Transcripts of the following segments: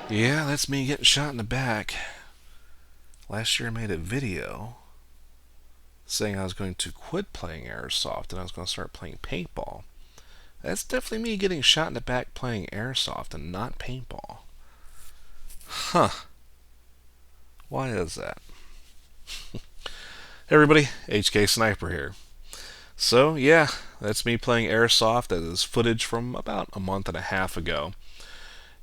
Yeah, that's me getting shot in the back. Last year I made a video saying I was going to quit playing Airsoft and I was going to start playing paintball. That's definitely me getting shot in the back playing Airsoft and not paintball. Huh. Why is that? Hey everybody, HK Sniper here. So, yeah, that's me playing Airsoft. That is footage from about a month and a half ago.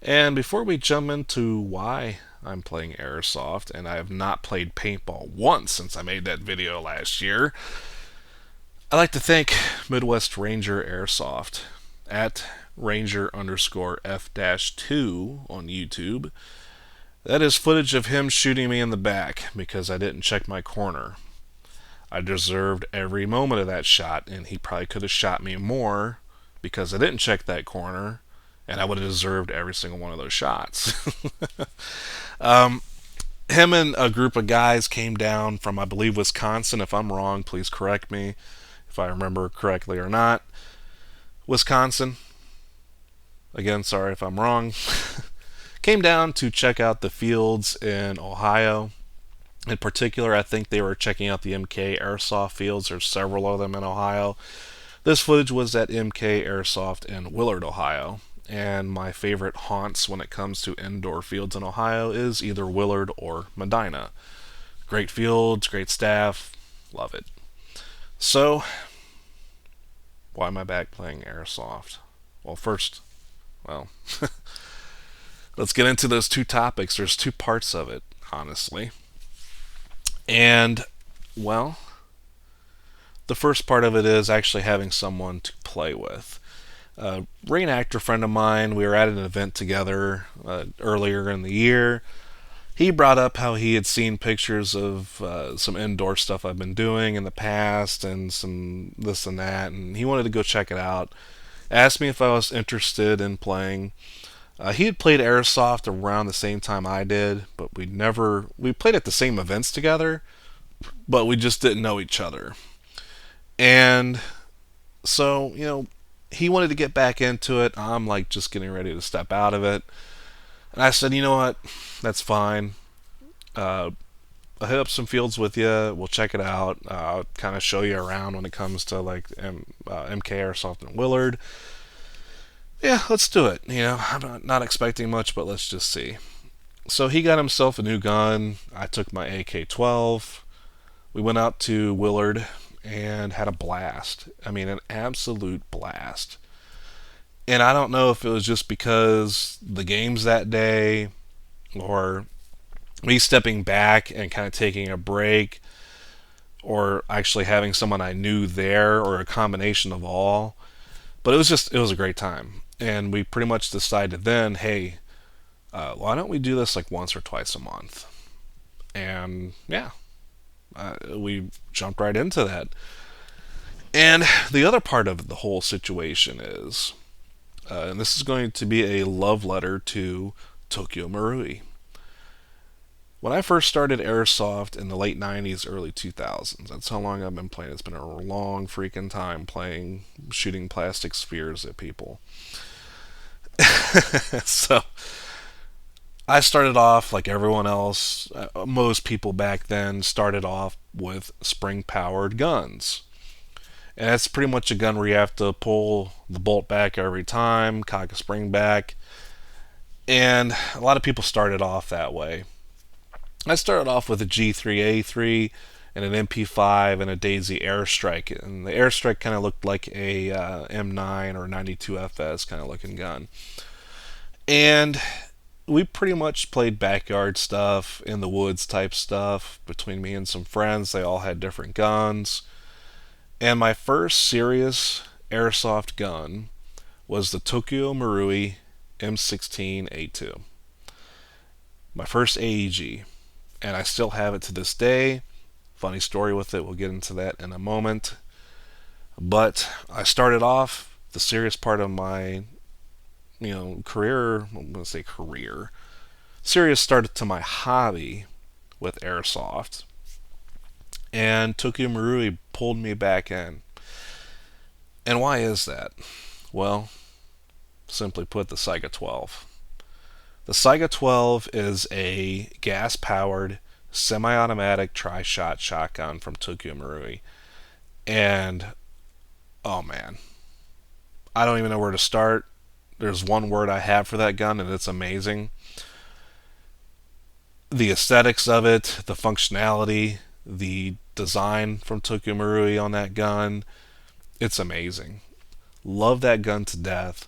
And before we jump into why I'm playing Airsoft, and I have not played paintball once since I made that video last year, I'd like to thank Midwest Ranger Airsoft at Ranger underscore F-2 on YouTube. That is footage of him shooting me in the back because I didn't check my corner. I deserved every moment of that shot, and he probably could have shot me more because I didn't check that corner, and I would have deserved every single one of those shots. um, Him and a group of guys came down from, I believe, Wisconsin. If I'm wrong, please correct me if I remember correctly or not. Wisconsin. Again, sorry if I'm wrong. Came down to check out the fields in Ohio. In particular, I think they were checking out the MK Airsoft fields. There's several of them in Ohio. This footage was at MK Airsoft in Willard, Ohio. And my favorite haunts when it comes to indoor fields in Ohio is either Willard or Medina. Great fields, great staff, love it. So, why am I back playing Airsoft? Well, first, well, let's get into those two topics. There's two parts of it, honestly. And, well, the first part of it is actually having someone to play with. Reenactor friend of mine, we were at an event together earlier in the year. He brought up how he had seen pictures of some indoor stuff I've been doing in the past and some this and that, and he wanted to go check it out. Asked me if I was interested in playing. He had played Airsoft around the same time I did, but we played at the same events together, but we just didn't know each other. And so, he wanted to get back into it. I'm like just getting ready to step out of it. And I said, you know what? That's fine. I'll hit up some fields with you. We'll check it out. I'll kind of show you around when it comes to like MK Airsoft and Willard. Yeah, let's do it. I'm not expecting much, but let's just see. So he got himself a new gun. I took my AK-12. We went out to Willard and had a blast. I mean, an absolute blast. And I don't know if it was just because the games that day or me stepping back and kind of taking a break or actually having someone I knew there or a combination of all. But it was a great time. And we pretty much decided then, hey, why don't we do this like once or twice a month? And yeah, we jumped right into that. And the other part of the whole situation is, and this is going to be a love letter to Tokyo Marui. When I first started Airsoft in the late 90s, early 2000s, that's how long I've been playing. It's been a long freaking time playing, shooting plastic spheres at people. So, I started off like everyone else. Most people back then started off with spring powered guns. And that's pretty much a gun where you have to pull the bolt back every time, cock a spring back. And a lot of people started off that way. I started off with a G3A3 and an MP5 and a Daisy Airstrike. And the Airstrike kind of looked like a M9 or 92FS kind of looking gun. And we pretty much played backyard stuff, in the woods type stuff between me and some friends. They all had different guns. And my first serious airsoft gun was the Tokyo Marui M16A2. My first AEG. And I still have it to this day. Funny story with it, we'll get into that in a moment. But I started off the serious part of my, career, I'm going to say career, serious start to my hobby with Airsoft. And Tokyo Marui pulled me back in. And why is that? Well, Simply put, the Saiga 12. The Saiga 12 is a gas powered, semi automatic tri shot shotgun from Tokyo Marui. And, oh man, I don't even know where to start. There's one word I have for that gun, and it's amazing. The aesthetics of it, the functionality, the design from Tokyo Marui on that gun, it's amazing. Love that gun to death.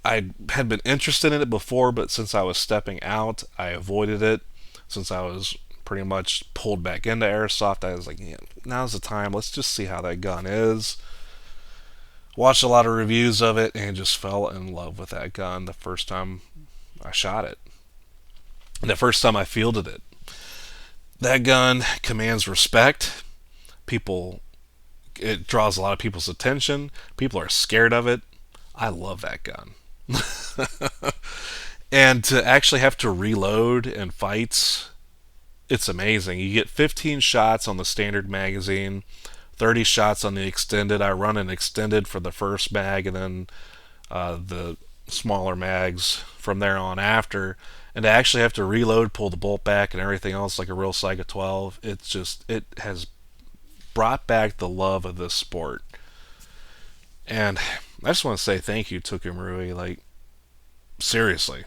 I had been interested in it before, but since I was stepping out, I avoided it. Since I was pretty much pulled back into Airsoft, I was like, yeah, now's the time. Let's just see how that gun is. Watched a lot of reviews of it and just fell in love with that gun the first time I shot it. And the first time I fielded it. That gun commands respect. People, it draws a lot of people's attention. People are scared of it. I love that gun. And to actually have to reload in fights, it's amazing. You get 15 shots on the standard magazine, 30 shots on the extended. I run an extended for the first mag, and then the smaller mags from there on after. And to actually have to reload, pull the bolt back, and everything else like a real Saiga 12, it has brought back the love of this sport. And I just want to say thank you, Tokyo Marui. Like, seriously.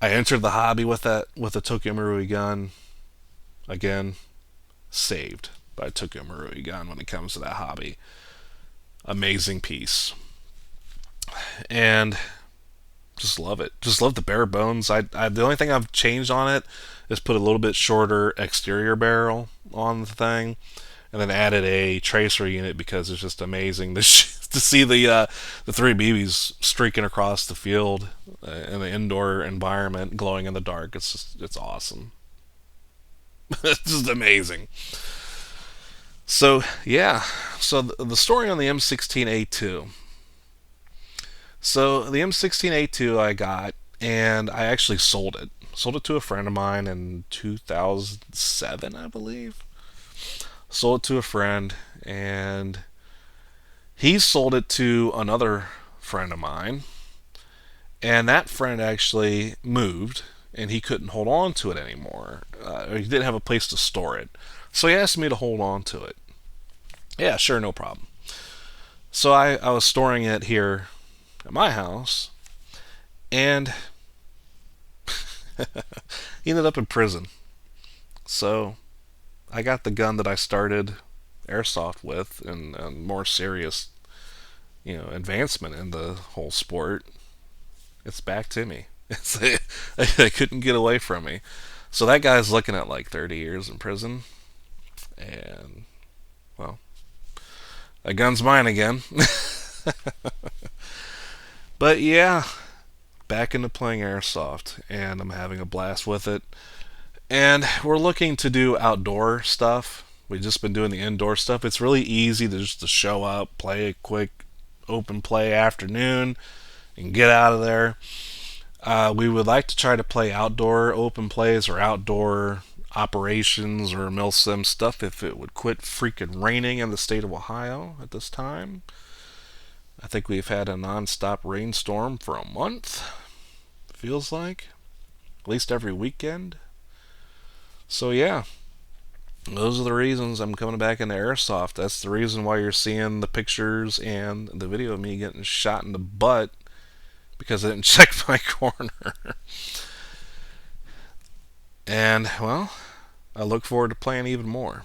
I entered the hobby with a Tokyo Marui gun. Again, saved by Tokyo Marui gun when it comes to that hobby. Amazing piece. And just love it. Just love the bare bones. The only thing I've changed on it is put a little bit shorter exterior barrel on the thing, and then added a tracer unit because it's just amazing to see the three BBs streaking across the field in the indoor environment, glowing in the dark. It's awesome. It's just amazing. So yeah, so the story on the M16A2. So the M16A2 I got, and I actually sold it. Sold it to a friend of mine in 2007, I believe. Sold it to a friend, and he sold it to another friend of mine, and that friend actually moved, and he couldn't hold on to it anymore. He didn't have a place to store it, so he asked me to hold on to it. Yeah, sure, no problem. So I was storing it here at my house, and he ended up in prison. So I got the gun that I started Airsoft with, and a more serious, advancement in the whole sport. It's back to me. I couldn't get away from me. So that guy's looking at like 30 years in prison, and well, that gun's mine again. But yeah, back into playing Airsoft, and I'm having a blast with it. And we're looking to do outdoor stuff. We've just been doing the indoor stuff. It's really easy to just to show up, play a quick open play afternoon, and get out of there. We would like to try to play outdoor open plays or outdoor operations or milsim stuff if it would quit freaking raining in the state of Ohio at this time. I think we've had a non-stop rainstorm for a month, feels like. At least every weekend. So yeah, those are the reasons I'm coming back into Airsoft. That's the reason why you're seeing the pictures and the video of me getting shot in the butt, because I didn't check my corner. And, well, I look forward to playing even more.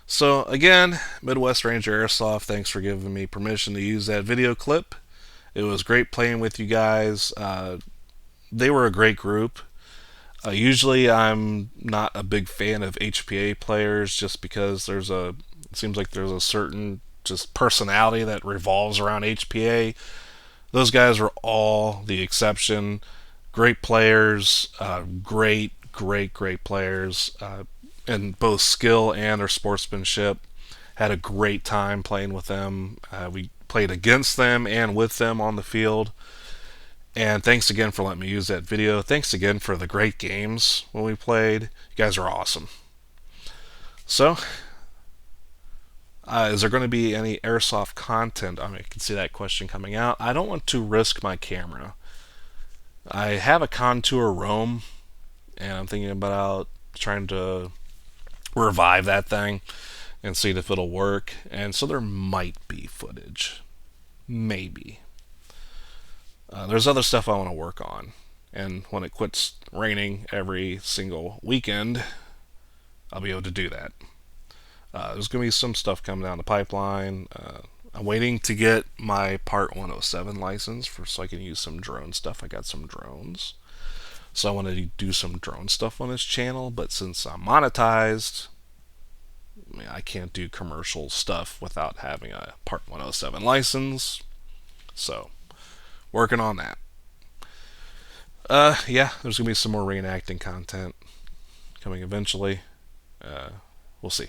So, again, Midwest Ranger Airsoft, thanks for giving me permission to use that video clip. It was great playing with you guys. They were a great group. Usually I'm not a big fan of HPA players just because it seems like there's a certain just personality that revolves around HPA. Those guys were all the exception. Great players, great players, in both skill and their sportsmanship. Had a great time playing with them. We played against them and with them on the field. And thanks again for letting me use that video. Thanks again for the great games when we played. You guys are awesome. So, Is there going to be any airsoft content? I mean, I can see that question coming out. I don't want to risk my camera. I have a Contour Roam, and I'm thinking about trying to revive that thing and see if it'll work. And so there might be footage. Maybe. There's other stuff I want to work on. And when it quits raining every single weekend, I'll be able to do that. There's going to be some stuff coming down the pipeline. I'm waiting to get my Part 107 license so I can use some drone stuff. I got some drones. So I want to do some drone stuff on this channel, but since I'm monetized, I can't do commercial stuff without having a Part 107 license. So, working on that. Yeah, there's going to be some more reenacting content coming eventually. We'll see.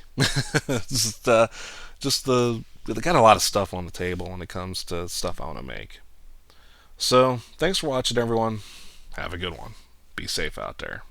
Just they got a lot of stuff on the table when it comes to stuff I want to make. So, thanks for watching, everyone. Have a good one. Be safe out there.